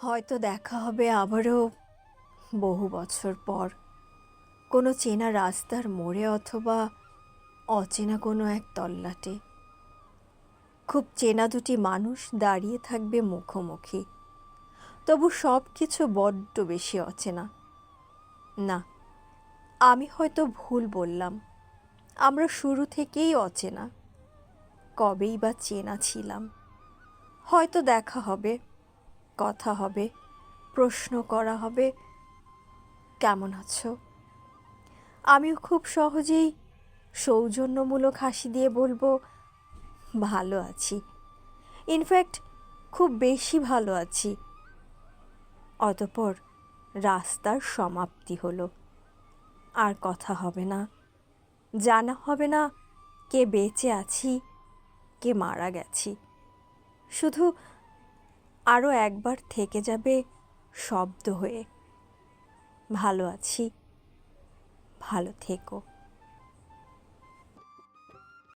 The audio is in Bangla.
হয়তো দেখা হবে আবারও বহু বছর পর, কোনো চেনা রাস্তার মোড়ে অথবা অচেনা কোনো এক তল্লাটে। খুব চেনা দুটি মানুষ দাঁড়িয়ে থাকবে মুখোমুখি, তবু সব কিছু বড্ড বেশি অচেনা। না, আমি হয়তো ভুল বললাম। আমরা শুরু থেকেই অচেনা, কবেই বা চেনা ছিলাম। হয়তো দেখা হবে, কথা হবে, প্রশ্ন করা হবে, কেমন আছো? আমিও খুব সহজেই সৌজন্যমূলক হাসি দিয়ে বলবো, ভালো আছি। ইনফ্যাক্ট খুব বেশি ভালো আছি। অতঃপর রাস্তার সমাপ্তি হলো। আর কথা হবে না, জানা হবে না কে বেঁচে আছি, কে মারা গেছি। শুধু আরও একবার থেকে যাবে শব্দ হয়ে, ভালো আছি, ভালো থেকো।